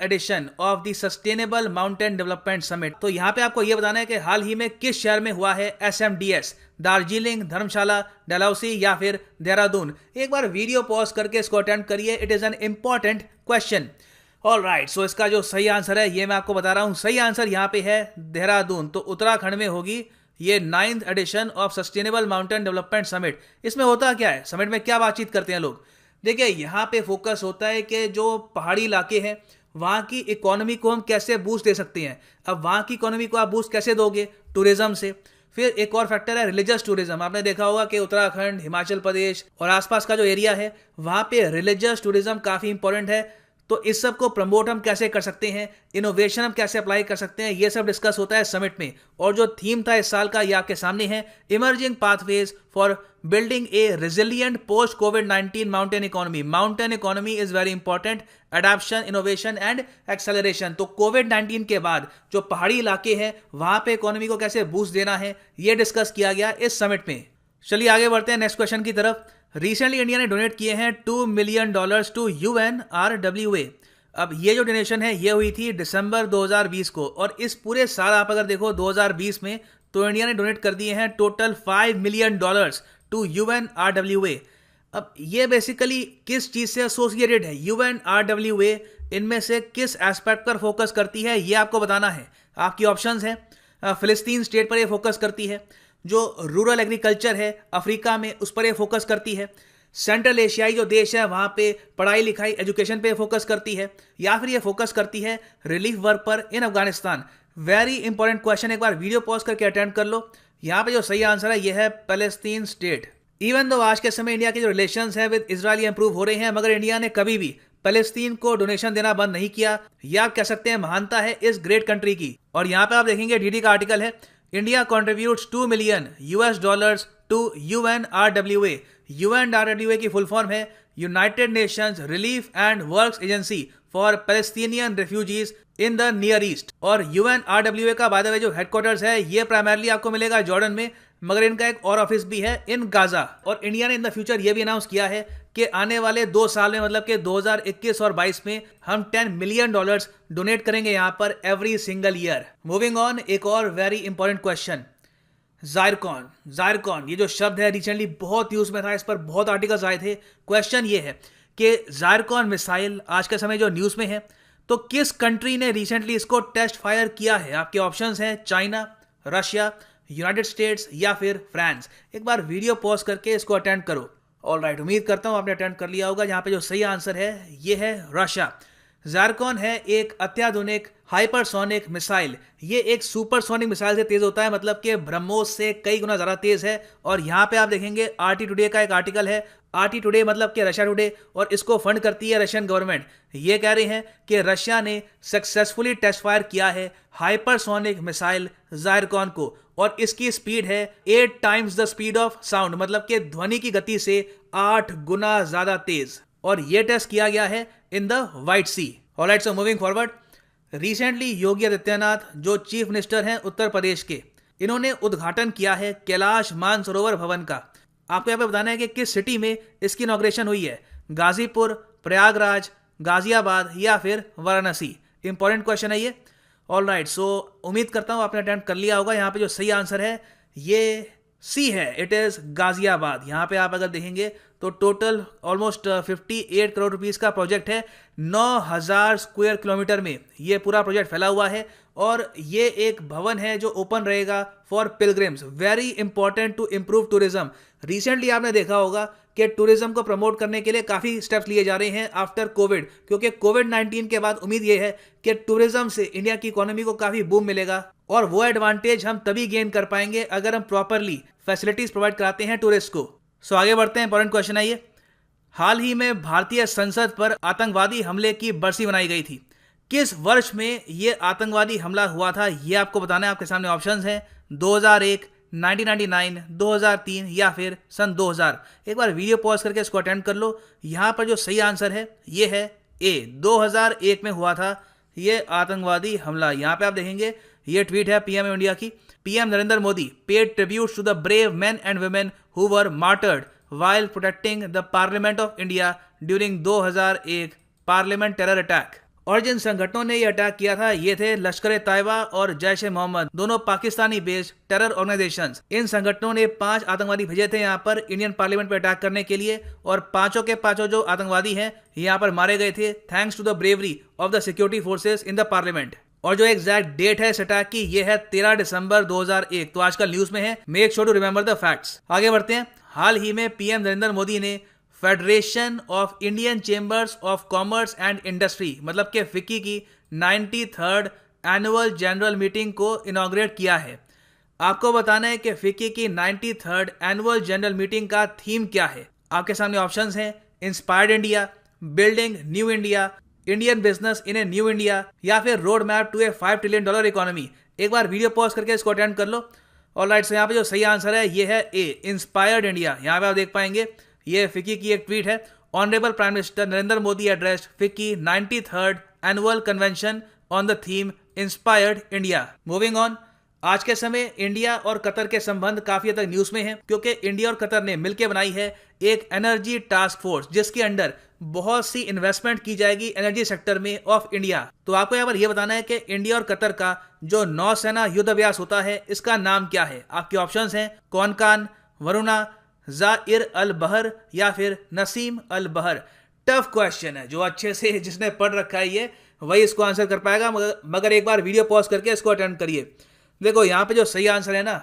Addition of the sustainable mountain development summit. तो यहाँ पे आपको ये बताना है कि हाल ही में किस शहर में हुआ है SMDS, दार्जिलिंग, धर्मशाला, डलहौसी या फिर देहरादून। एक बार वीडियो पॉज करके इसको अटेम्प्ट करिए, it is an important question. All right, so इसका जो सही आंसर है ये मैं आपको बता रहा हूँ। सही आंसर यहाँ पे है देहरादून। तो उत्तराखंड में होगी ये 9th edition of sustainable mountain development summit. इसमें होता क्या है, समिट में क्या बातचीत करते हैं लोग? देखिए, यहाँ पे फोकस होता है कि जो पहाड़ी इलाके हैं वहाँ की इकोनॉमी को हम कैसे बूस्ट दे सकते हैं। अब वहाँ की इकोनॉमी को आप बूस्ट कैसे दोगे? टूरिज्म से। फिर एक और फैक्टर है रिलीजियस टूरिज्म। आपने देखा होगा कि उत्तराखंड, हिमाचल प्रदेश और आसपास का जो एरिया है वहाँ पे रिलीजियस टूरिज्म काफ़ी इंपॉर्टेंट है। तो इस सब को प्रमोट हम कैसे कर सकते हैं, इनोवेशन हम कैसे अप्लाई कर सकते हैं, ये सब डिस्कस होता है समिट में। और जो थीम था इस साल का ये आपके सामने है, emerging pathways for building A resilient post covid mountain economy. Mountain economy is very important, adoption, innovation and acceleration. तो कोविड-19 के बाद जो पहाड़ी इलाके हैं वहां पे इकोनॉमी को कैसे बूस्ट देना है ये डिस्कस किया गया इस समिट में। चलिए आगे बढ़ते हैं नेक्स्ट क्वेश्चन की तरफ। रिसेंटली इंडिया ने डोनेट किए हैं $2 मिलियन टू UNRWA। अब ये जो डोनेशन है ये हुई थी दिसंबर 2020 को, और इस पूरे साल आप अगर देखो 2020 में, तो इंडिया ने डोनेट कर दिए हैं टोटल $5 मिलियन टू UNRWA। अब ये बेसिकली किस चीज से एसोसिएटेड है? UNRWA इनमें से किस एस्पेक्ट पर फोकस करती है ये आपको बताना है। आपकी ऑप्शंस हैं, फिलिस्तीन स्टेट पर ये फोकस करती है, जो रूरल एग्रीकल्चर है अफ्रीका में उस पर ये फोकस करती है, सेंट्रल एशियाई जो देश है वहां पे पढ़ाई लिखाई एजुकेशन पे फोकस करती है, या फिर ये फोकस करती है रिलीफ वर्क पर इन अफगानिस्तान। वेरी इंपॉर्टेंट क्वेश्चन, एक बार वीडियो पॉज करके अटेम्प्ट कर लो। यहाँ पे जो सही आंसर है ये है पैलेस्टीन स्टेट। इवन दो आज के समय इंडिया के जो रिलेशंस हैं विद इजराइल इंप्रूव हो रहे हैं, मगर इंडिया ने कभी भी पैलेस्तीन को डोनेशन देना बंद नहीं किया। यह आप कह सकते हैं महानता है इस ग्रेट कंट्री की। और यहाँ पे आप देखेंगे डीडी का आर्टिकल है, India contributes $2 million to UNRWA। UNRWA की फुल फॉर्म है United Nations Relief and Works Agency for Palestinian Refugees in the Near East. और UNRWA का बाय द वे जो हेडक्वार्टर्स है ये प्राइमरली आपको मिलेगा जॉर्डन में, मगर इनका एक और ऑफिस भी है इन गाजा। और इंडिया ने इन द फ्यूचर ये भी अनाउंस किया है कि आने वाले 2 साल में, मतलब कि 2021 और 22 में, हम $10 मिलियन डोनेट करेंगे यहाँ पर every single year. Moving on, एक और वेरी इंपॉर्टेंट क्वेश्चन, जायरकॉन ये जो शब्द है रिसेंटली बहुत यूज में था, इस पर बहुत आर्टिकल्स आए थे। क्वेश्चन ये है कि जायरकॉन मिसाइल आज के समय जो न्यूज में है, तो किस कंट्री ने रिसेंटली इसको टेस्ट फायर किया है? आपके ऑप्शंस हैं चाइना, रशिया, यूनाइटेड स्टेट्स या फिर फ्रांस। एक बार वीडियो पॉज करके इसको अटेम्प्ट करो। ऑल राइट, उम्मीद करता हूं आपने अटेम्प्ट कर लिया होगा। यहाँ पे जो सही आंसर है ये है रशिया। जायरकॉन है एक अत्याधुनिक हाइपरसोनिक मिसाइल। ये एक सुपरसोनिक मिसाइल से तेज होता है, मतलब कि ब्रह्मोस से कई गुना ज्यादा तेज है। और यहाँ पे आप देखेंगे RT टुडे का एक आर्टिकल है, RT टुडे मतलब कि रशिया टुडे, और इसको फंड करती है रशियन गवर्नमेंट। ये कह रहे हैं कि रशिया ने सक्सेसफुली टेस्ट फायर किया है हाइपरसोनिक मिसाइल जायरकॉन को, और इसकी स्पीड है 8 times the speed of sound, मतलब कि ध्वनि की गति से 8 गुना ज्यादा तेज। और ये टेस्ट किया गया है in the white sea. Alright, so moving forward, recently Yogi Adityanath जो चीफ मिनिस्टर हैं उत्तर प्रदेश के, इन्होंने उद्घाटन किया है कैलाश मानसरोवर भवन का। आपको यहाँ पे बताना है कि किस सिटी में इसकी इनॉग्रेशन हुई है, गाजीपुर, प्रयागराज, गाजियाबाद या फिर वाराणसी। इंपॉर्टेंट क्वेश्चन है ये। ऑल राइट, सो उम्मीद करता हूँ आपने अटेम्प्ट कर लिया होगा। यहाँ पे जो सही आंसर है ये सी है, इट इज गाजियाबाद। यहाँ पे आप अगर देखेंगे तो टोटल ऑलमोस्ट 58 करोड़ रुपीस का प्रोजेक्ट है। 9000 स्क्वायर किलोमीटर में ये पूरा प्रोजेक्ट फैला हुआ है, और ये एक भवन है जो ओपन रहेगा for pilgrims. Very important to improve tourism. Recently आपने देखा होगा कि टूरिज्म को प्रमोट करने के लिए काफी स्टेप्स लिए जा रहे हैं आफ्टर कोविड, क्योंकि कोविड-19 के बाद उम्मीद ये है कि टूरिज्म से इंडिया की इकोनॉमी को काफी बूम मिलेगा, और वो एडवांटेज हम तभी गेन कर पाएंगे अगर हम प्रॉपरली फैसिलिटीज प्रोवाइड कराते हैं टूरिस्ट को। सो आगे बढ़ते हैं, इंपॉर्टेंट क्वेश्चन है ये। हाल ही में भारतीय संसद पर आतंकवादी हमले की बरसी मनाई गई थी। किस वर्ष में यह आतंकवादी हमला हुआ था ये आपको बताना है। आपके सामने ऑप्शंस हैं 2001, 1999, 2003 या फिर सन 2000। एक बार वीडियो पॉज करके इसको अटेम्प्ट कर लो। यहाँ पर जो सही आंसर है ये है ए, 2001 में हुआ था ये आतंकवादी हमला। यहाँ पे आप देखेंगे ये ट्वीट है पीएम इंडिया की। PM Narendra Modi paid tributes to the brave men and women who were martyred while protecting the Parliament of India during 2001 parliament terror attack. और जिन संगठनों ने ये अटैक किया था ये थे लश्कर तैयबा और जैश ए मोहम्मद, दोनों पाकिस्तानी बेस्ड टेरर ऑर्गेनाइजेशंस। इन संगठनों ने 5 आतंकवादी भेजे थे यहाँ पर इंडियन पार्लियामेंट पर अटैक करने के लिए, और पांचों के पांचों जो आतंकवादी हैं यहाँ पर मारे गए थे thanks to the bravery of the security forces in the parliament. और जो एग्जैक्ट डेट है इस अटैक की ये है 13 दिसंबर 2001। तो आजकल न्यूज में है, make sure to remember the facts. आगे बढ़ते हैं। हाल ही में पीएम नरेंद्र मोदी ने Federation of Indian Chambers of Commerce and Industry मतलब के फिक्की की 93rd एनुअल जनरल मीटिंग को इनॉग्रेट किया है। आपको बताना है कि फिक्की की 93rd एनुअल जनरल मीटिंग का थीम क्या है। आपके सामने ऑप्शंस हैं, inspired India, building new India, Indian business in a new India, या फिर road map to a $5 trillion economy. एक बार वीडियो पॉज करके इसको अटेंड कर लो। ऑलराइट, सो यहाँ पे जो सही आंसर है ये है ए, इंस्पायर्ड इंडिया। यहाँ पे आप देख पाएंगे ये फिक्की की एक ट्वीट है। Honourable prime minister Narendra Modi addressed FICCI 93rd annual convention on the theme inspired India. Moving on, आज के समय इंडिया और कतर के संबंध काफी हद तक न्यूज में हैं, क्योंकि इंडिया और कतर ने मिलकर बनाई है एक एनर्जी टास्क फोर्स जिसके अंडर बहुत सी इन्वेस्टमेंट की जाएगी एनर्जी सेक्टर में ऑफ इंडिया। तो आपको यहाँ पर यह बताना है कि इंडिया और कतर का जो नौसेना युद्ध अभ्यास होता है इसका नाम क्या है। आपके ऑप्शंस हैं कौनकान, वरुणा, जाइर अल बहर या फिर नसीम अल बहर। टफ क्वेश्चन है, जो अच्छे से जिसने पढ़ रखा है ये वही इसको आंसर कर पाएगा, मगर एक बार वीडियो पॉज करके इसको अटेंड करिए। देखो यहाँ पे जो सही आंसर है ना,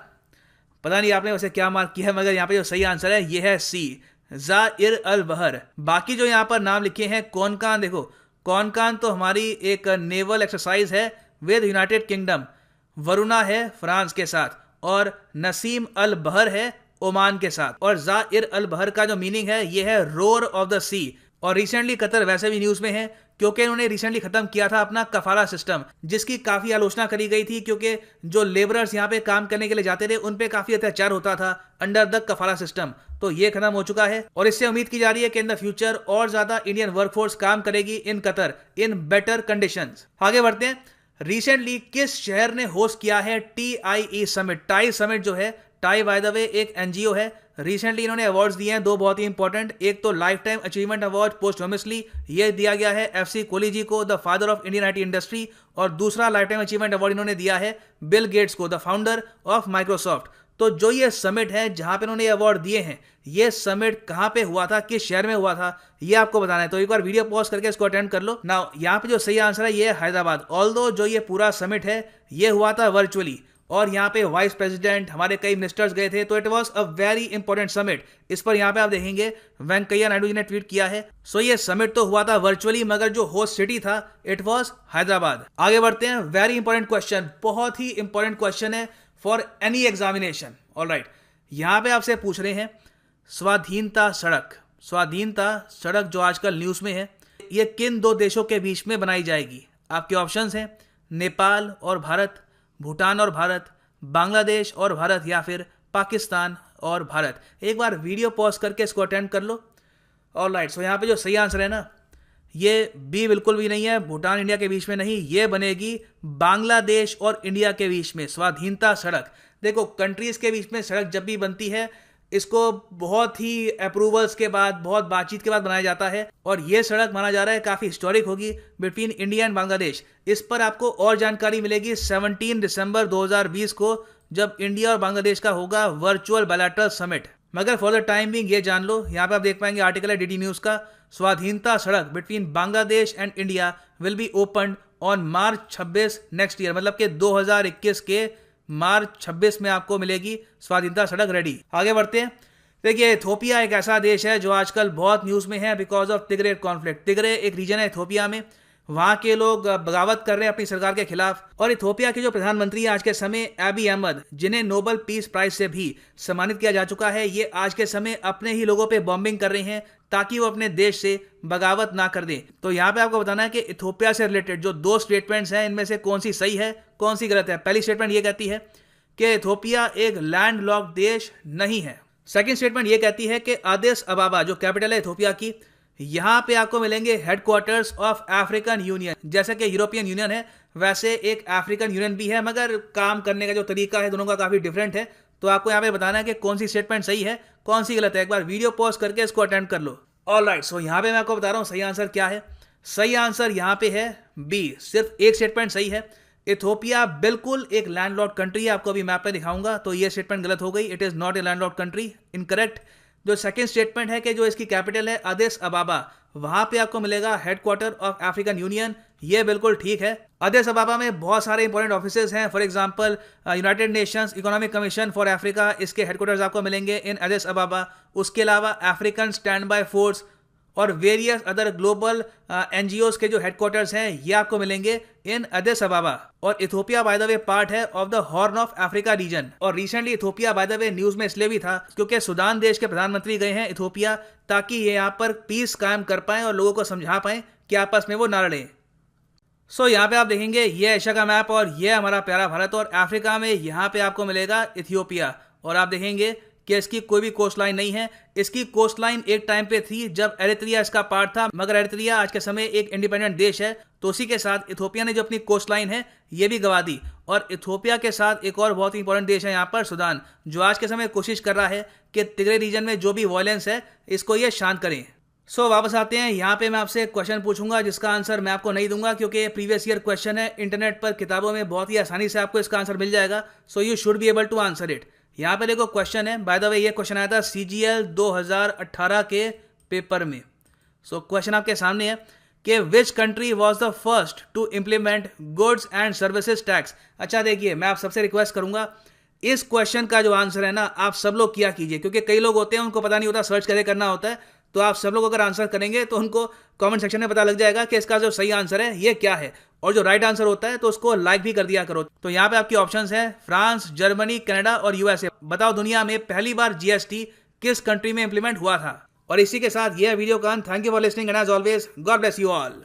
पता नहीं आपने वैसे क्या मार्क किया है, मगर यहाँ पे जो सही आंसर है ये है सी, जाइर अल बहर। बाकी जो यहाँ पर नाम लिखे हैं कौनकान, देखो कौनकान तो हमारी एक नेवल एक्सरसाइज है विद यूनाइटेड किंगडम, वरुणा है फ्रांस के साथ, और नसीम अल बहर है ओमान के साथ, और जाइर अल बहर का जो मीनिंग है ये है रोर ऑफ द सी। और रिसेंटली कतर वैसे भी न्यूज में है क्योंकि इन्होंने रिसेंटली खत्म किया था अपना कफाला सिस्टम, जिसकी काफी आलोचना करी गई थी, क्योंकि जो लेबरर्स यहाँ पे काम करने के लिए जाते थे उन पे काफी अत्याचार होता था अंडर द कफाला सिस्टम। तो ये खत्म हो चुका है और इससे उम्मीद की जा रही है कि इन द फ्यूचर और ज्यादा इंडियन वर्कफोर्स काम करेगी in Qatar in better conditions. आगे बढ़ते हैं। रिसेंटली किस शहर ने होस्ट किया है TIE समिट? टाई समिट जो है, टाई बाय द वे एक एनजीओ है। रिसेंटली इन्होंने अवार्ड्स दिए हैं दो बहुत ही इंपॉर्टेंट, एक तो लाइफ टाइम अचीवमेंट अवार्ड पोस्टोमसली, ये दिया गया है FC कोहली जी को, the father of Indian IT industry, और दूसरा लाइफ टाइम अचीवमेंट अवार्ड इन्होंने दिया है बिल गेट्स को, द फाउंडर ऑफ माइक्रोसॉफ्ट। तो जो ये समिट है जहां पे इन्होंने अवार्ड दिए हैं, ये समिट कहां पे हुआ था, किस शहर में हुआ था, ये आपको बताना है। तो एक बार वीडियो पॉज करके इसको अटेंड कर लो। नाउ यहाँ पे जो सही आंसर है ये है हैदराबाद। ऑल्दो जो ये पूरा समिट है ये हुआ था वर्चुअली, और यहाँ पे वाइस प्रेसिडेंट हमारे कई मिनिस्टर्स गए थे, तो it was a very important summit. इस पर यहाँ पे आप देखेंगे वेंकैया नायडू जी ने ट्वीट किया है। सो ये समिट तो हुआ था वर्चुअली, मगर जो होस्ट सिटी था इट वाज हैदराबाद। आगे बढ़ते हैं। वेरी इंपॉर्टेंट क्वेश्चन, बहुत ही इंपॉर्टेंट क्वेश्चन है फॉर एनी एग्जामिनेशन। ऑलराइट, यहाँ पे आपसे पूछ रहे हैं स्वाधीनता सड़क। स्वाधीनता सड़क जो आजकल न्यूज में है, ये किन दो देशों के बीच में बनाई जाएगी? आपके ऑप्शंस हैं नेपाल और भारत, भूटान और भारत, बांग्लादेश और भारत, या फिर पाकिस्तान और भारत। एक बार वीडियो पॉज करके इसको अटेंड कर लो। ऑलराइट, सो यहाँ पे जो सही आंसर है ना, ये बी बिल्कुल भी नहीं है, भूटान इंडिया के बीच में नहीं, ये बनेगी बांग्लादेश और इंडिया के बीच में स्वाधीनता सड़क। देखो कंट्रीज के बीच में सड़क जब भी बनती है इसको बहुत ही अप्रूवल्स के बाद, बहुत बातचीत के बाद बनाया जाता है, और ये सड़क माना जा रहा है काफी हिस्टोरिक होगी बिटवीन इंडिया एंड बांग्लादेश। इस पर आपको और जानकारी मिलेगी 17 दिसंबर 2020 को, जब इंडिया और बांग्लादेश का होगा वर्चुअल बायलैटरल समिट। मगर फॉर द टाइम बिंग ये जान लो, यहाँ पे आप देख पाएंगे आर्टिकल है DD न्यूज का, स्वाधीनता सड़क between Bangladesh and India will be open on March 26 next year, मतलब कि 2021 के मार्च 26 में आपको मिलेगी स्वाधीनता सड़क रेडी। आगे बढ़ते हैं। देखिए इथोपिया एक ऐसा देश है जो आजकल बहुत न्यूज में है बिकॉज ऑफ तिग्रे कॉन्फ्लिक्ट। तिग्रे एक रीजन है इथोपिया में, वहां के लोग बगावत कर रहे हैं अपनी सरकार के खिलाफ, और इथोपिया के जो प्रधानमंत्री हैं आज के समय एबी अहमद, जिन्हें नोबेल पीस प्राइज से भी सम्मानित किया जा चुका है, ये आज के समय अपने ही लोगों पे बॉम्बिंग कर रहे हैं ताकि वो अपने देश से बगावत ना कर दें। तो यहाँ पे आपको बताना है कि इथोपिया से रिलेटेड जो दो स्टेटमेंट्स हैं इनमें से कौन सी सही है कौन सी गलत है। पहली स्टेटमेंट ये कहती है कि इथोपिया एक लैंड लॉक्ड देश नहीं है। सेकंड स्टेटमेंट ये कहती है कि आदिस अबाबा जो कैपिटल है इथोपिया की, यहाँ पे आपको मिलेंगे हेडक्वार्टर्स ऑफ अफ्रीकन यूनियन। जैसे कि यूरोपियन यूनियन है वैसे एक अफ्रीकन यूनियन भी है, मगर काम करने का जो तरीका है दोनों का काफी डिफरेंट है। तो आपको यहाँ पे बताना है कि कौन सी स्टेटमेंट सही है कौन सी गलत है। एक बार वीडियो पॉज करके इसको अटेंड कर लो। ऑलराइट, सो यहाँ पे मैं आपको बता रहा हूँ सही आंसर क्या है। सही आंसर यहाँ पे है बी, सिर्फ एक स्टेटमेंट सही है। इथोपिया बिल्कुल एक लैंडलॉर्ड कंट्री है, आपको अभी मैप पे दिखाऊंगा, तो ये स्टेटमेंट गलत हो गई, it is not a landlord country, incorrect. जो सेकंड स्टेटमेंट है कि जो इसकी कैपिटल है अदिस अबाबा, वहां पे आपको मिलेगा हेडक्वार्टर ऑफ अफ्रीकन यूनियन, ये बिल्कुल ठीक है। अदिस अबाबा में बहुत सारे इंपॉर्टेंट ऑफिसेज हैं, for example United Nations economic commission for Africa, इसके हेडक्वार्टर्स आपको मिलेंगे इन अदिस अबाबा। उसके अलावा अफ्रीकन स्टैंड बाय फोर्स और वेरियस अदर ग्लोबल एनजीओज के जो हेडक्वार्टर्स हैं ये आपको मिलेंगे इन अदिस अबाबा। और Ethiopia by the way part है of the horn of Africa region. और recently Ethiopia by the way news में इसलिए भी था क्योंकि सूडान देश के प्रधानमंत्री गए हैं इथोपिया, ताकि ये यहाँ पर पीस कायम कर पाए और लोगों को समझा पाए कि आपस में वो ना लड़े। सो यहाँ पे आप देखेंगे ये एशिया का मैप और ये हमारा प्यारा भारत, और अफ्रीका में यहाँ पे आपको मिलेगा इथियोपिया। और आप देखेंगे कि इसकी कोई भी कोस्ट लाइन नहीं है। इसकी कोस्ट लाइन एक टाइम पे थी जब एरित्रिया इसका पार्ट था, मगर एरित्रिया आज के समय एक इंडिपेंडेंट देश है, तो उसी के साथ इथोपिया ने जो अपनी कोस्ट लाइन है ये भी गवा दी। और इथोपिया के साथ एक और बहुत ही इंपॉर्टेंट देश है यहाँ पर सूडान, जो आज के समय कोशिश कर रहा है कि तिग्रे रीजन में जो भी वायलेंस है इसको ये शांत करें। सो वापस आते हैं, यहाँ पे मैं आपसे एक क्वेश्चन पूछूंगा जिसका आंसर मैं आपको नहीं दूंगा क्योंकि प्रीवियस ईयर क्वेश्चन है, इंटरनेट पर किताबों में बहुत ही आसानी से आपको इसका आंसर मिल जाएगा। So you should be able to answer it. यहाँ पे देखो क्वेश्चन है, बाय द वे ये क्वेश्चन आया था CGL 2018 के पेपर में। सो क्वेश्चन आपके सामने है कि which country was the first to implement goods and services tax. अच्छा देखिए, मैं आप सबसे रिक्वेस्ट करूंगा इस क्वेश्चन का जो आंसर है ना आप सब लोग किया कीजिए, क्योंकि कई लोग होते हैं उनको पता नहीं होता सर्च कैसे करना होता है। तो आप सब लोग अगर आंसर करेंगे तो उनको कमेंट सेक्शन में पता लग जाएगा कि इसका जो सही आंसर है ये क्या है, और जो राइट आंसर होता है तो उसको लाइक भी कर दिया करो। तो यहाँ पे आपकी ऑप्शंस हैं फ्रांस, जर्मनी, कनाडा और USA। बताओ दुनिया में पहली बार GST किस कंट्री में इंप्लीमेंट हुआ था। और इसी के साथ यह वीडियो का अंत। Thank you for listening and as always God bless you all.